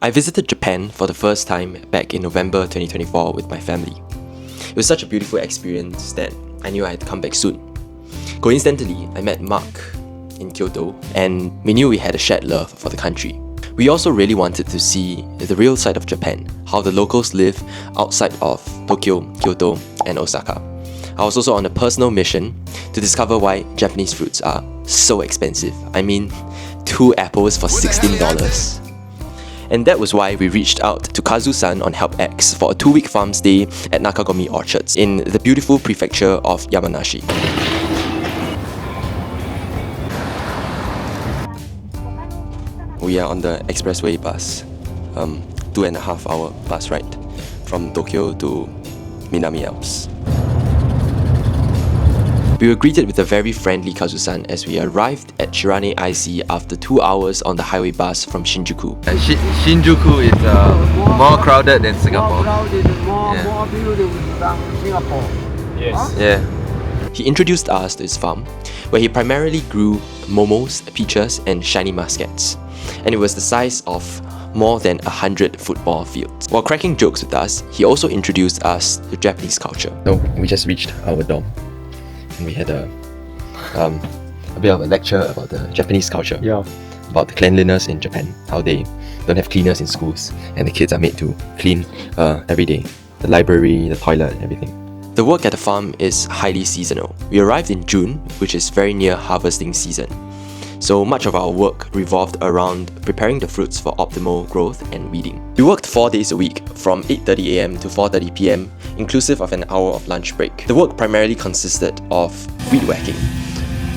I visited Japan for the first time back in November 2024 with my family. It was such a beautiful experience that I knew I had to come back soon. Coincidentally, I met Mark in Kyoto and we knew we had a shared love for the country. We also really wanted to see the real side of Japan, how the locals live outside of Tokyo, Kyoto and Osaka. I was also on a personal mission to discover why Japanese fruits are so expensive. I mean, 2 apples for $16. And that was why we reached out to Kazu-san on Help X for a 2-week farm stay at Nakagomi Orchards in the beautiful prefecture of Yamanashi. We are on the expressway bus, 2.5-hour bus ride from Tokyo to Minami Alps. We were greeted with a very friendly Kazu-san as we arrived at Shirane IC after 2 hours on the highway bus from Shinjuku. Shinjuku is more crowded than Singapore. More beautiful than Singapore. Yes. Yeah. He introduced us to his farm, where he primarily grew momos, peaches and shiny muskets. And it was the size of more than 100 football fields. While cracking jokes with us, he also introduced us to Japanese culture. So we just reached our dorm. And we had a bit of a lecture about the Japanese culture, about the cleanliness in Japan, how they don't have cleaners in schools and the kids are made to clean every day, the library, the toilet, everything. The work at the farm is highly seasonal. We arrived in June, which is very near harvesting season. So much of our work revolved around preparing the fruits for optimal growth and weeding. We worked 4 days a week from 8:30 AM to 4:30 PM, inclusive of an hour of lunch break. The work primarily consisted of weed whacking,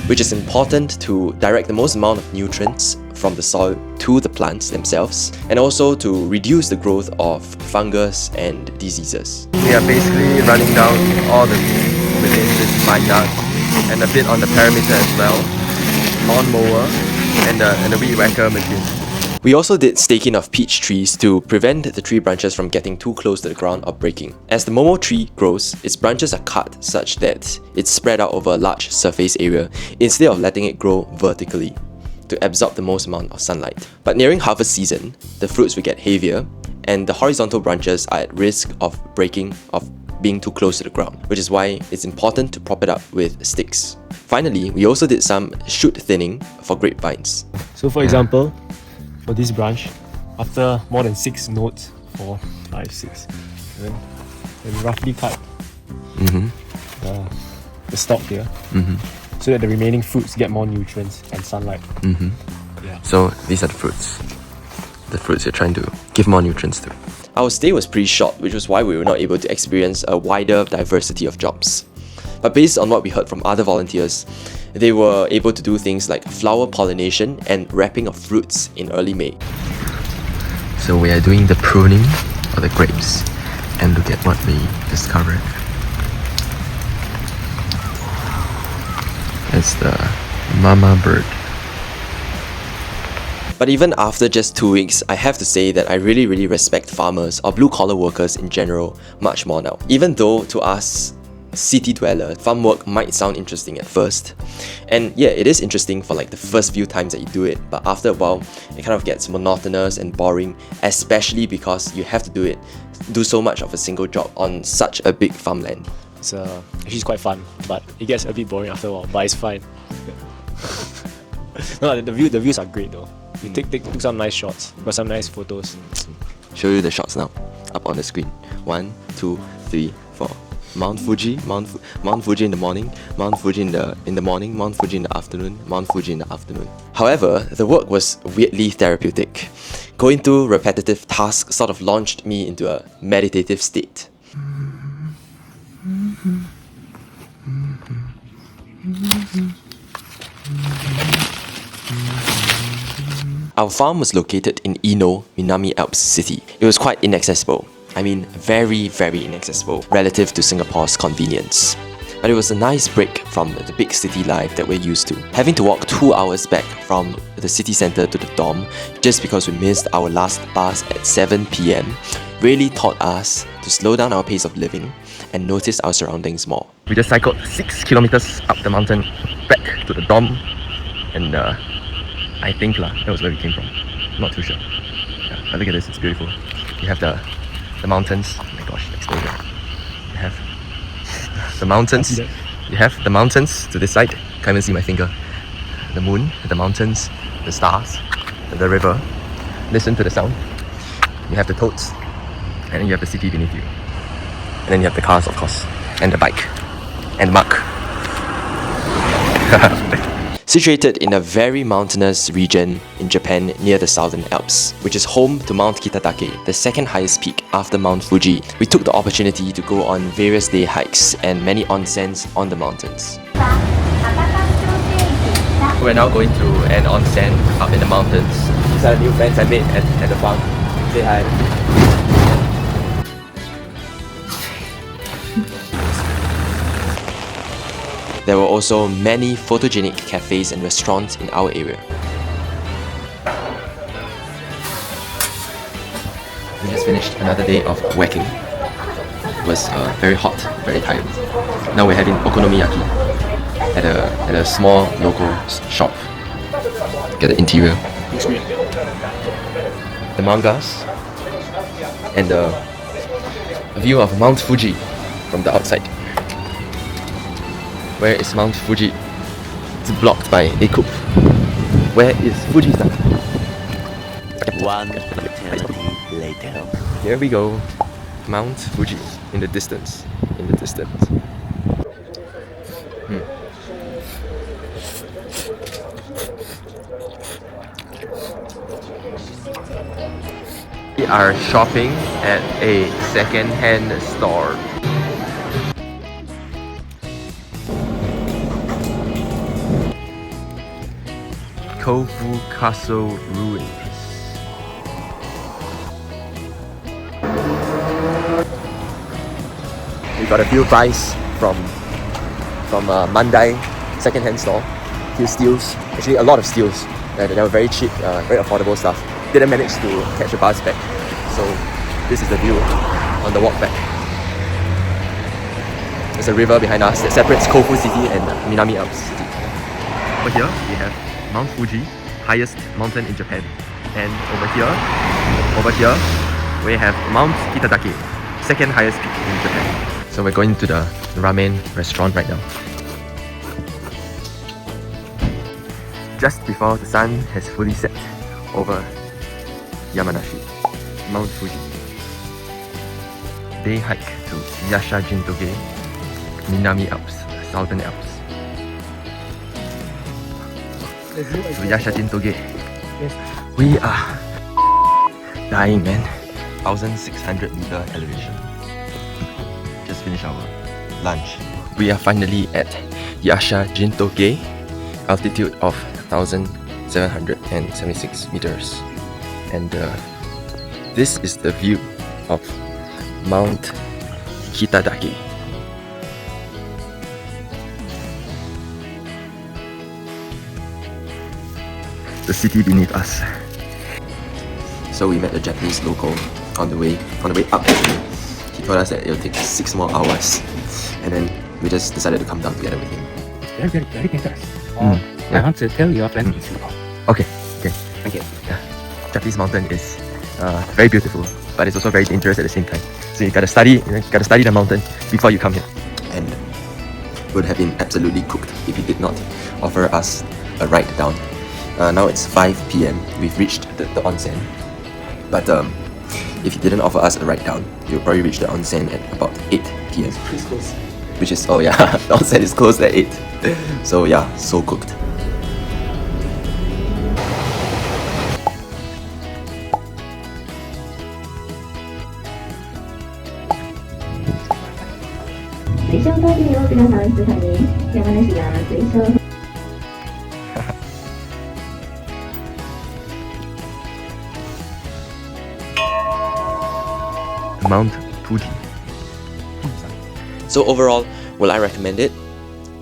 which is important to direct the most amount of nutrients from the soil to the plants themselves, and also to reduce the growth of fungus and diseases. We are basically running down all the weeds within this vineyard and a bit on the perimeter as well. Lawnmower and the weed whacker machine. We also did staking of peach trees to prevent the tree branches from getting too close to the ground or breaking. As the momo tree grows, its branches are cut such that it's spread out over a large surface area instead of letting it grow vertically to absorb the most amount of sunlight. But nearing harvest season, the fruits will get heavier and the horizontal branches are at risk of breaking, of being too close to the ground, which is why it's important to prop it up with sticks. Finally, we also did some shoot thinning for grapevines. So for example, for this branch, after more than 6 nodes, 4, 5, 6, then roughly cut the stalk here, so that the remaining fruits get more nutrients and sunlight. So these are the fruits. The fruits you're trying to give more nutrients to. Our stay was pretty short, which was why we were not able to experience a wider diversity of jobs. But based on what we heard from other volunteers, they were able to do things like flower pollination and wrapping of fruits in early May. So we are doing the pruning of the grapes, and look at what we discovered. It's the mama bird. But even after just 2 weeks, I have to say that I really respect farmers or blue-collar workers in general much more now. Even though to us, city dweller, farm work might sound interesting at first. And yeah, it is interesting for like the first few times that you do it, but after a while, it kind of gets monotonous and boring, especially because you have to do so much of a single job on such a big farmland. It's actually quite fun, but it gets a bit boring after a while, but it's fine. No, the views are great though. We took some nice shots, got some nice photos. Show you the shots now, up on the screen. 1, 2, 3, 4. Mount Fuji in the morning, Mount Fuji in the morning, Mount Fuji in the afternoon, Mount Fuji in the afternoon. However, the work was weirdly therapeutic. Going through repetitive tasks sort of launched me into a meditative state. Our farm was located in Ino, Minami Alps city. It was quite inaccessible. I mean, very inaccessible relative to Singapore's convenience. But it was a nice break from the big city life that we're used to. Having to walk 2 hours back from the city centre to the dorm just because we missed our last bus at 7 PM really taught us to slow down our pace of living and notice our surroundings more. We just cycled 6 kilometers up the mountain back to the dorm, and I think that was where we came from. Not too sure. Yeah. But look at this, it's beautiful. You have the mountains. Oh my gosh, exposure. You have the mountains. You have the mountains to this side. Can't even see my finger. The moon, the mountains, the stars, the river. Listen to the sound. You have the toads, and then you have the city beneath you. And then you have the cars, of course, and the bike, and Mark. Situated in a very mountainous region in Japan near the Southern Alps, which is home to Mount Kitatake, the second highest peak after Mount Fuji, we took the opportunity to go on various day hikes and many onsens on the mountains. We're now going to an onsen up in the mountains. These are the new friends I made at the farm. Say hi. There were also many photogenic cafes and restaurants in our area. We just finished another day of whacking. It was very hot, very tired. Now we're having okonomiyaki at a small local shop. Get the interior. The mangas and the view of Mount Fuji from the outside. Where is Mount Fuji? It's blocked by a coupe. Where is Fuji-san? 1 eternity later. Here we go. Mount Fuji in the distance. In the distance. We are shopping at a second-hand store. Kofu Castle Ruins. We got a few buys from Mandai second-hand store. Few steals, actually a lot of steals. They were very cheap, very affordable stuff. Didn't manage to catch a bus back, so this is the view on the walk back. There's a river behind us that separates Kofu City and Minami Alps City. Over here we have Mount Fuji, highest mountain in Japan. And over here, we have Mount Kitatake, second highest peak in Japan. So we're going to the ramen restaurant right now. Just before the sun has fully set over Yamanashi, Mount Fuji. Day hike to Yashajintoge, Minami Alps, Southern Alps. To Yashajintoge. We are dying, man. 1,600 meter elevation. Just finished our lunch. We are finally at Yashajintoge, altitude of 1,776 meters. And this is the view of Mount Kitatake. The city beneath us. So we met a Japanese local on the way up. He told us that it'll take 6 more hours, and then we just decided to come down together with him. Very dangerous. Yeah. I want to tell your friend. Okay. Thank you. Yeah. Japanese mountain is very beautiful, but it's also very dangerous at the same time. So you gotta study the mountain before you come here. And would have been absolutely cooked if he did not offer us a ride down. Now it's 5 p.m. We've reached the onsen, but if he didn't offer us a ride down, we'll probably reach the onsen at about 8 p.m. Which is, oh yeah, the onsen is closed at 8. So yeah, so cooked. Mount Fuji. So overall, will I recommend it?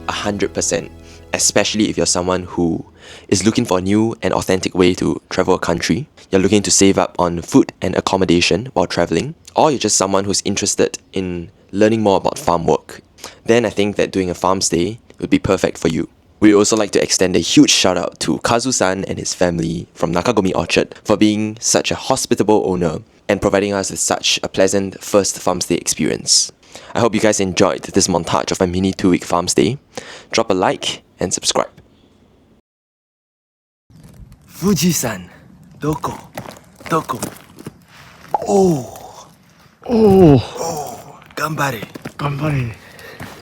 100%, especially if you're someone who is looking for a new and authentic way to travel a country, you're looking to save up on food and accommodation while traveling, or you're just someone who's interested in learning more about farm work. Then I think that doing a farm stay would be perfect for you. We'd also like to extend a huge shout out to Kazu-san and his family from Nakagomi Orchard for being such a hospitable owner and providing us with such a pleasant first farm stay experience. I hope you guys enjoyed this montage of my mini 2-week farm stay. Drop a like and subscribe. Fuji-san, doko? Oh, Oh, gambare. ganbare.